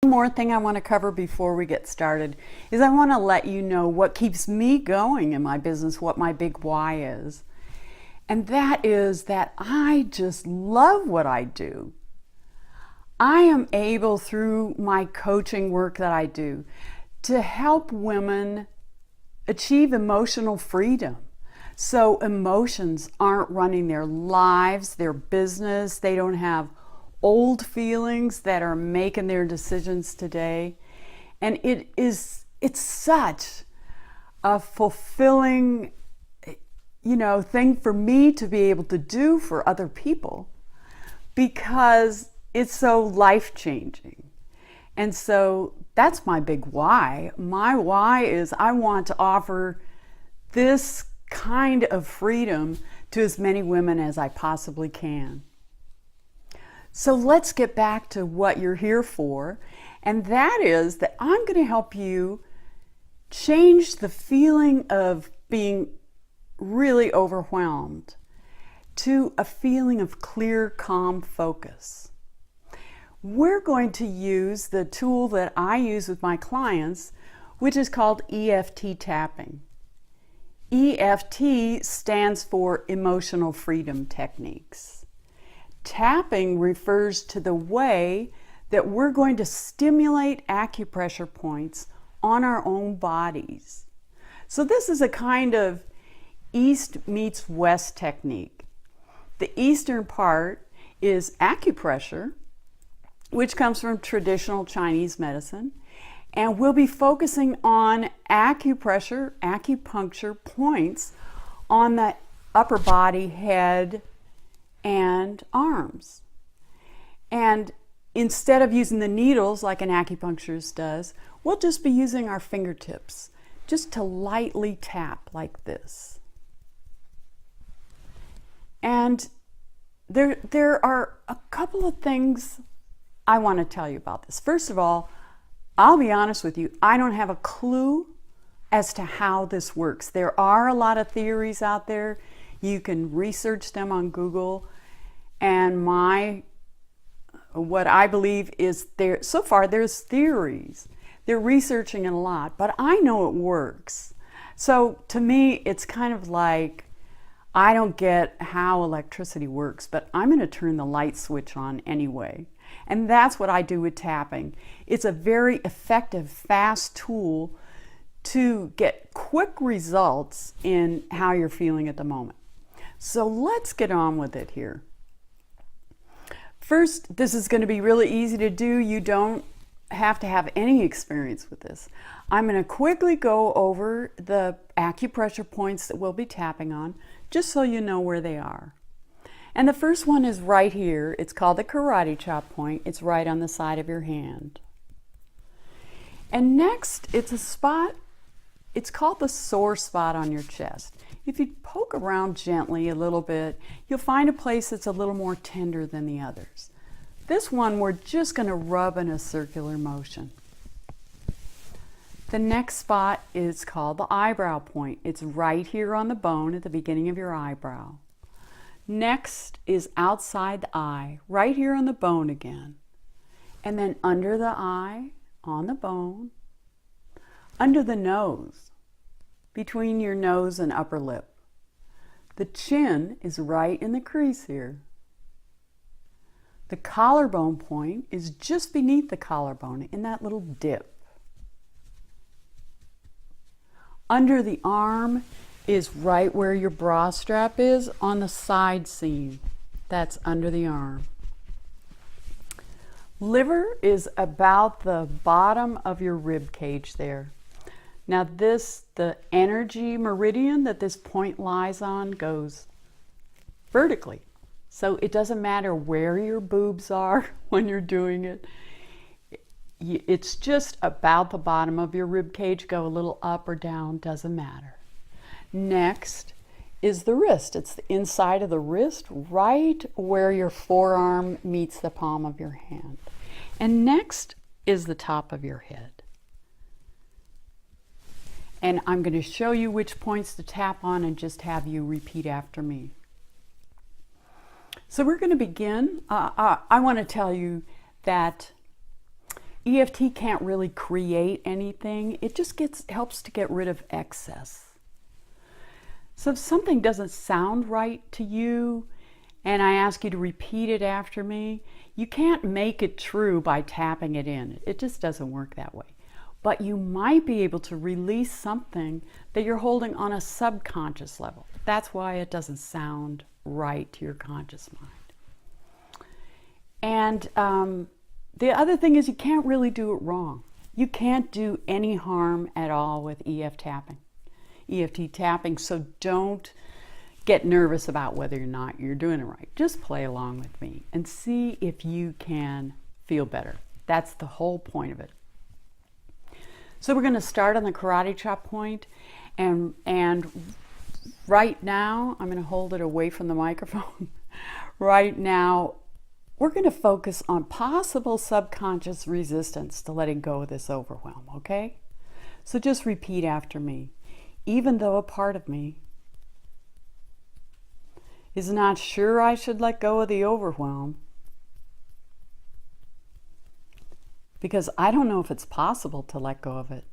One more thing I want to cover before we get started is I want to let you know what keeps me going in my business, what my big why is. And that is that I just love what I do. I am able, through my coaching work that I do, to help women achieve emotional freedom. So emotions aren't running their lives, their business. They don't have old feelings that are making their decisions today. And it's such a fulfilling, thing for me to be able to do for other people, because it's so life-changing. And so that's my big why. My why is I want to offer this kind of freedom to as many women as I possibly can. So let's get back to what you're here for, and that is that I'm going to help you change the feeling of being really overwhelmed to a feeling of clear, calm focus. We're going to use the tool that I use with my clients, which is called EFT tapping. EFT stands for Emotional Freedom Techniques. Tapping refers to the way that we're going to stimulate acupressure points on our own bodies. So this is a kind of East meets West technique. The eastern part is acupressure, which comes from traditional Chinese medicine, and we'll be focusing on acupuncture points on the upper body, head, and arms. And instead of using the needles like an acupuncturist does, we'll just be using our fingertips just to lightly tap like this. And there are a couple of things I want to tell you about this. First of all, I'll be honest with you, I don't have a clue as to how this works. There are a lot of theories out there. You can research them on Google, and what I believe is so far there's theories. They're researching it a lot, but I know it works. So to me, it's kind of like, I don't get how electricity works, but I'm going to turn the light switch on anyway. And that's what I do with tapping. It's a very effective, fast tool to get quick results in how you're feeling at the moment. So let's get on with it here. First, this is going to be really easy to do. You don't have to have any experience with this. I'm going to quickly go over the acupressure points that we'll be tapping on, just so you know where they are. And the first one is right here. It's called the karate chop point. It's right on the side of your hand. And next, it's a spot, it's called the sore spot on your chest. If you poke around gently a little bit, you'll find a place that's a little more tender than the others. This one we're just going to rub in a circular motion. The next spot is called the eyebrow point. It's right here on the bone at the beginning of your eyebrow. Next is outside the eye, right here on the bone again. And then under the eye, on the bone, under the nose, between your nose and upper lip. The chin is right in the crease here. The collarbone point is just beneath the collarbone in that little dip. Under the arm is right where your bra strap is on the side seam. That's under the arm. Liver is about the bottom of your rib cage there. Now the energy meridian that this point lies on goes vertically. So it doesn't matter where your boobs are when you're doing it. It's just about the bottom of your rib cage. Go a little up or down, doesn't matter. Next is the wrist. It's the inside of the wrist, right where your forearm meets the palm of your hand. And next is the top of your head. And I'm going to show you which points to tap on and just have you repeat after me. So we're going to begin. I want to tell you that EFT can't really create anything. It just helps to get rid of excess. So if something doesn't sound right to you and I ask you to repeat it after me, you can't make it true by tapping it in. It just doesn't work that way. But you might be able to release something that you're holding on a subconscious level. That's why it doesn't sound right to your conscious mind. And the other thing is you can't really do it wrong. You can't do any harm at all with EFT tapping, so don't get nervous about whether or not you're doing it right. Just play along with me and see if you can feel better. That's the whole point of it. So we're going to start on the karate chop point, and right now, I'm going to hold it away from the microphone. Right now, we're going to focus on possible subconscious resistance to letting go of this overwhelm, okay? So just repeat after me. Even though a part of me is not sure I should let go of the overwhelm, because I don't know if it's possible to let go of it.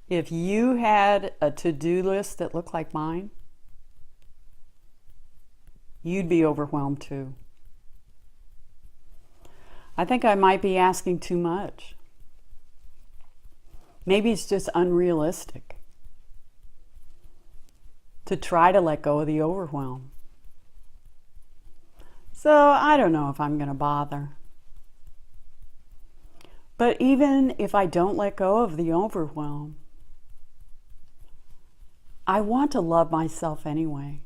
If you had a to-do list that looked like mine, you'd be overwhelmed too. I think I might be asking too much. Maybe it's just unrealistic to try to let go of the overwhelm. So I don't know if I'm going to bother. But even if I don't let go of the overwhelm, I want to love myself anyway.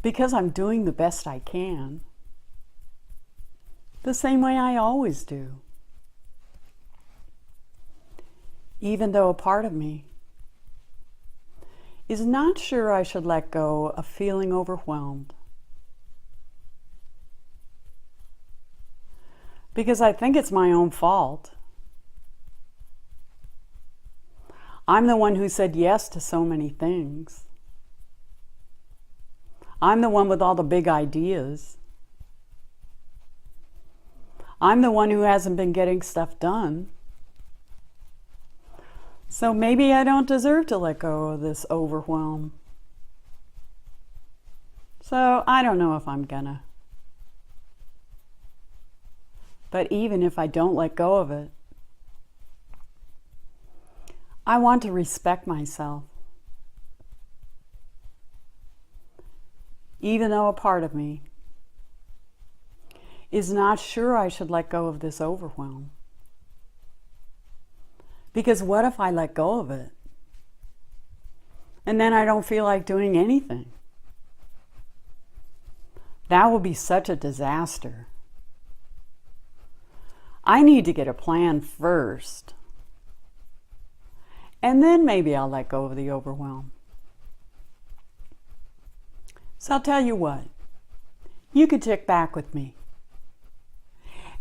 Because I'm doing the best I can, the same way I always do. Even though a part of me is not sure I should let go of feeling overwhelmed. Because I think it's my own fault. I'm the one who said yes to so many things. I'm the one with all the big ideas. I'm the one who hasn't been getting stuff done. So maybe I don't deserve to let go of this overwhelm. So I don't know if I'm gonna. But even if I don't let go of it, I want to respect myself. Even though a part of me is not sure I should let go of this overwhelm. Because what if I let go of it and then I don't feel like doing anything? That will be such a disaster. I need to get a plan first, and then maybe I'll let go of the overwhelm. So I'll tell you what, you can check back with me.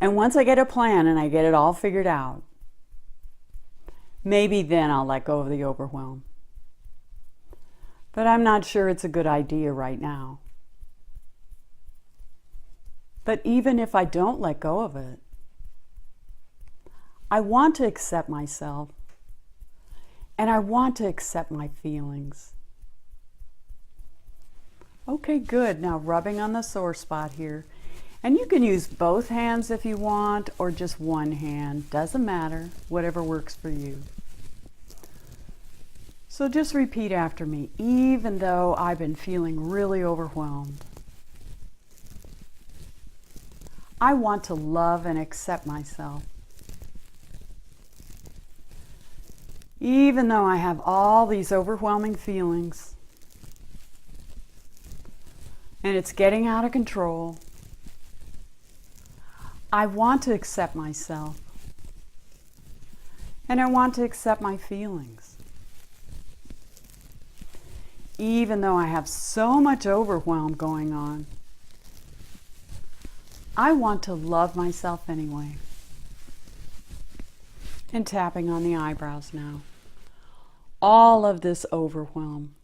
And once I get a plan and I get it all figured out, maybe then I'll let go of the overwhelm. But I'm not sure it's a good idea right now. But even if I don't let go of it, I want to accept myself, and I want to accept my feelings. Okay, good. Now rubbing on the sore spot here. And you can use both hands if you want, or just one hand. Doesn't matter, whatever works for you. So just repeat after me, even though I've been feeling really overwhelmed. I want to love and accept myself. Even though I have all these overwhelming feelings, and it's getting out of control, I want to accept myself, and I want to accept my feelings. Even though I have so much overwhelm going on, I want to love myself anyway. And tapping on the eyebrows now. All of this overwhelm.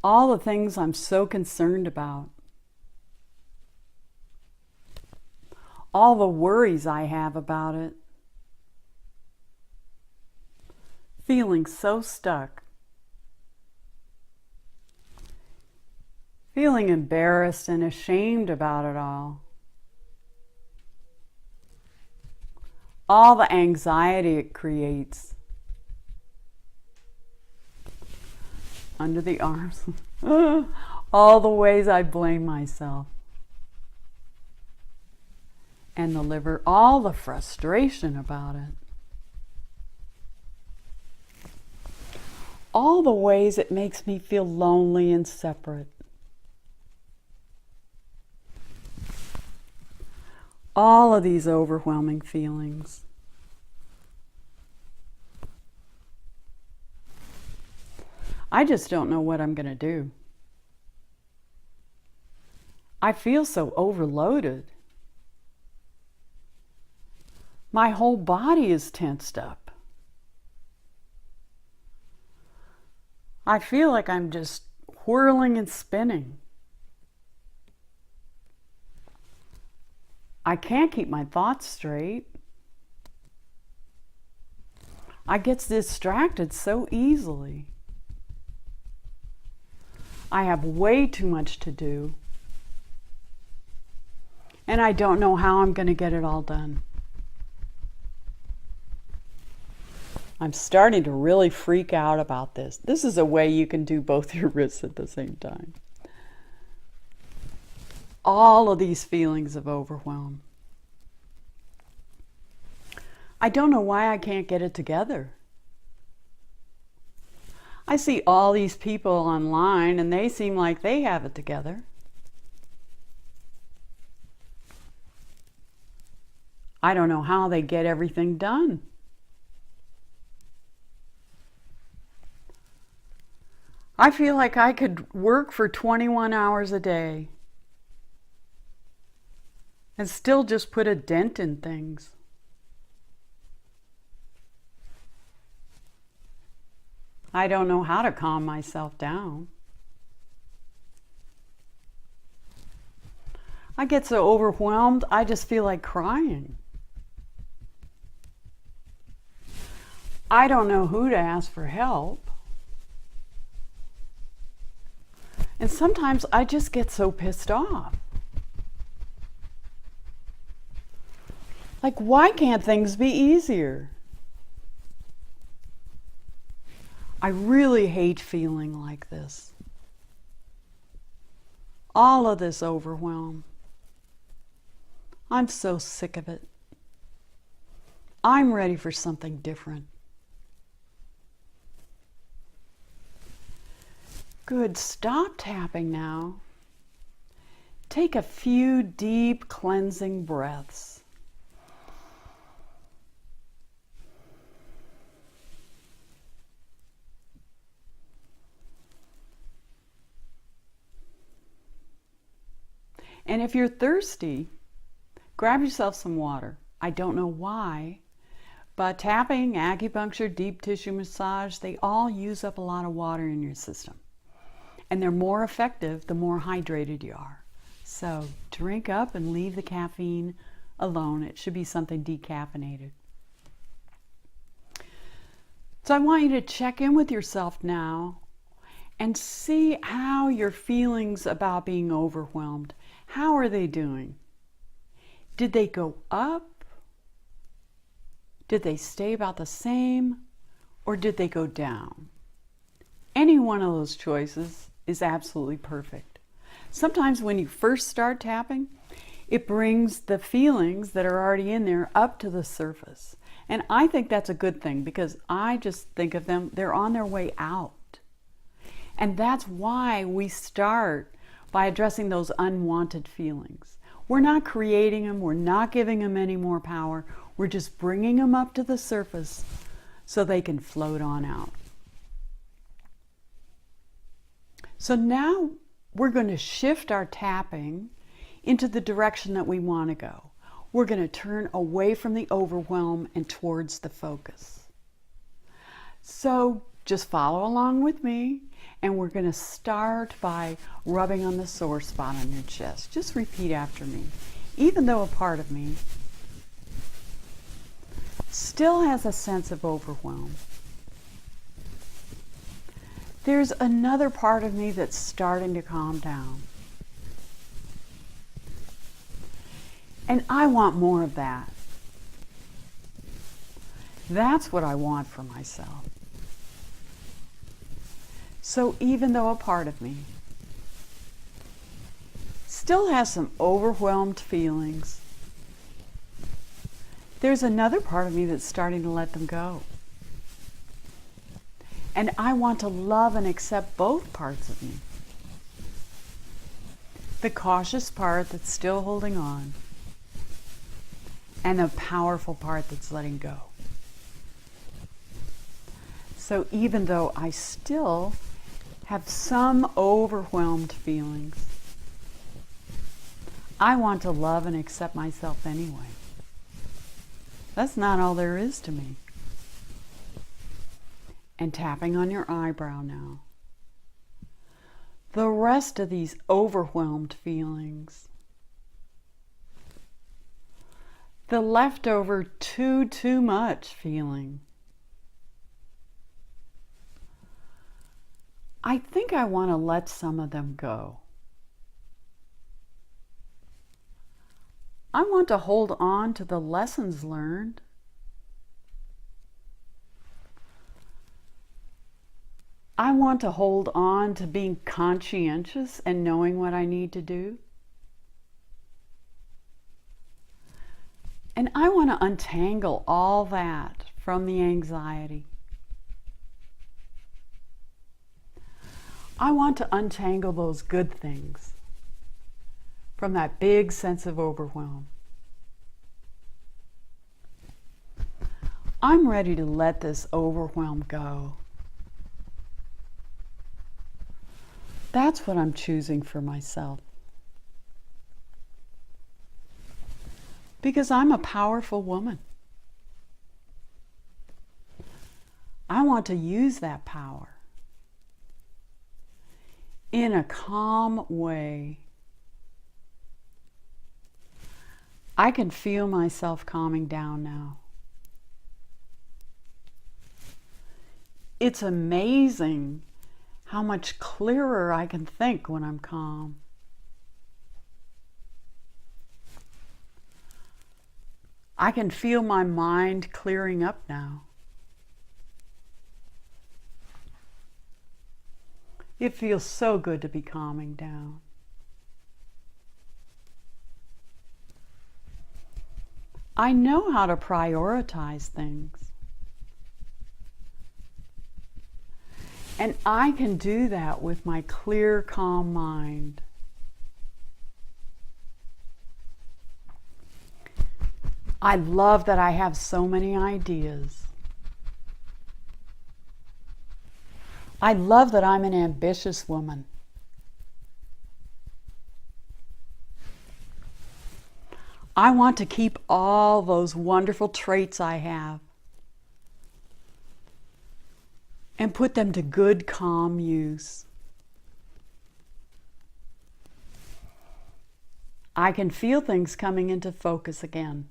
All the things I'm so concerned about. all the worries I have about it. Feeling so stuck. Feeling embarrassed and ashamed about it all. All the anxiety it creates. Under the arms. All the ways I blame myself. And the liver, all the frustration about it. All the ways it makes me feel lonely and separate. All of these overwhelming feelings. I just don't know what I'm going to do. I feel so overloaded. My whole body is tensed up. I feel like I'm just whirling and spinning. I can't keep my thoughts straight. I get distracted so easily. I have way too much to do. And I don't know how I'm going to get it all done. I'm starting to really freak out about this. This is a way you can do both your wrists at the same time. All of these feelings of overwhelm. I don't know why I can't get it together. I see all these people online and they seem like they have it together. I don't know how they get everything done. I feel like I could work for 21 hours a day and still just put a dent in things. I don't know how to calm myself down. I get so overwhelmed, I just feel like crying. I don't know who to ask for help. And sometimes I just get so pissed off. Like, why can't things be easier? I really hate feeling like this. All of this overwhelm. I'm so sick of it. I'm ready for something different. Good, stop tapping now. Take a few deep cleansing breaths. And if you're thirsty, grab yourself some water. I don't know why, but tapping, acupuncture, deep tissue massage, they all use up a lot of water in your system. And they're more effective the more hydrated you are. So drink up and leave the caffeine alone. It should be something decaffeinated. So I want you to check in with yourself now and see how your feelings about being overwhelmed, how are they doing? Did they go up? Did they stay about the same? Or did they go down? Any one of those choices is absolutely perfect. Sometimes when you first start tapping, it brings the feelings that are already in there up to the surface. And I think that's a good thing because I just think of them, they're on their way out. And that's why we start by addressing those unwanted feelings. We're not creating them, we're not giving them any more power, we're just bringing them up to the surface so they can float on out. So now we're going to shift our tapping into the direction that we want to go. We're going to turn away from the overwhelm and towards the focus. So just follow along with me, and we're going to start by rubbing on the sore spot on your chest. Just repeat after me. even though a part of me still has a sense of overwhelm, there's another part of me that's starting to calm down. And I want more of that. That's what I want for myself. So even though a part of me still has some overwhelmed feelings, there's another part of me that's starting to let them go. And I want to love and accept both parts of me. The cautious part that's still holding on, and the powerful part that's letting go. So even though I still have some overwhelmed feelings, I want to love and accept myself anyway. That's not all there is to me. And tapping on your eyebrow now. The rest of these overwhelmed feelings. The leftover too much feeling. I think I want to let some of them go. I want to hold on to the lessons learned. I want to hold on to being conscientious and knowing what I need to do. And I want to untangle all that from the anxiety. I want to untangle those good things from that big sense of overwhelm. I'm ready to let this overwhelm go. That's what I'm choosing for myself. Because I'm a powerful woman. I want to use that power in a calm way. I can feel myself calming down now. It's amazing how much clearer I can think when I'm calm. I can feel my mind clearing up now. It feels so good to be calming down. I know how to prioritize things. And I can do that with my clear, calm mind. I love that I have so many ideas. I love that I'm an ambitious woman. I want to keep all those wonderful traits I have and put them to good, calm use. I can feel things coming into focus again.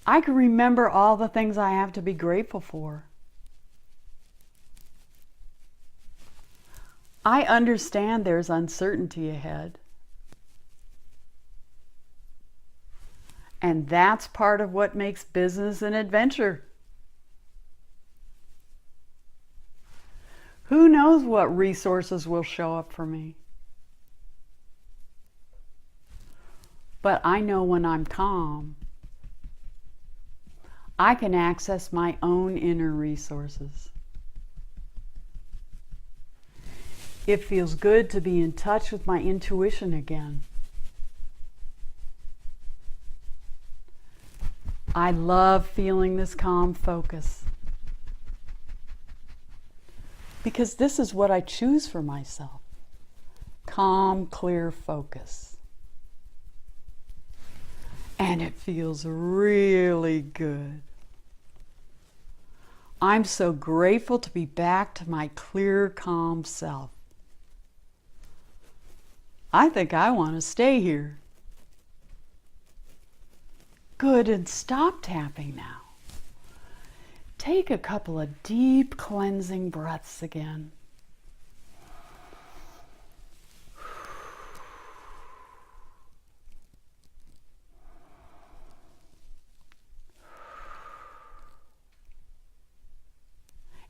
I can remember all the things I have to be grateful for. I understand there's uncertainty ahead. And that's part of what makes business an adventure. Who knows what resources will show up for me? But I know when I'm calm, I can access my own inner resources. It feels good to be in touch with my intuition again. I love feeling this calm focus because this is what I choose for myself. Calm, clear focus. And it feels really good. I'm so grateful to be back to my clear, calm self. I think I want to stay here. Good, and stop tapping now. Take a couple of deep cleansing breaths again.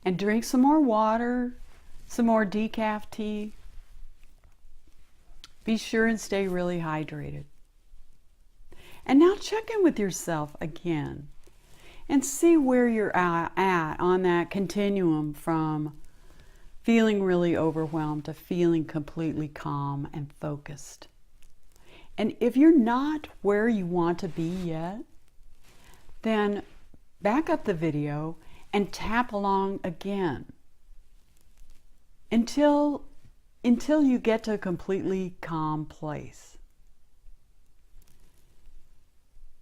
And drink some more water, some more decaf tea. Be sure and stay really hydrated. And now check in with yourself again and see where you're at on that continuum from feeling really overwhelmed to feeling completely calm and focused. And if you're not where you want to be yet, then back up the video and tap along again until you get to a completely calm place.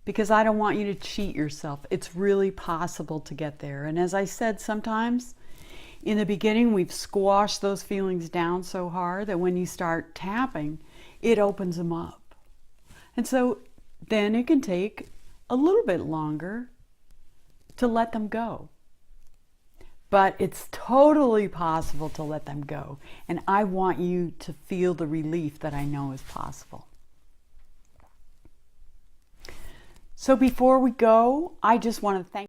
Because I don't want you to cheat yourself. It's really possible to get there. And as I said, sometimes in the beginning we've squashed those feelings down so hard that when you start tapping, it opens them up. And so then it can take a little bit longer to let them go. But it's totally possible to let them go. And I want you to feel the relief that I know is possible. So before we go, I just want to thank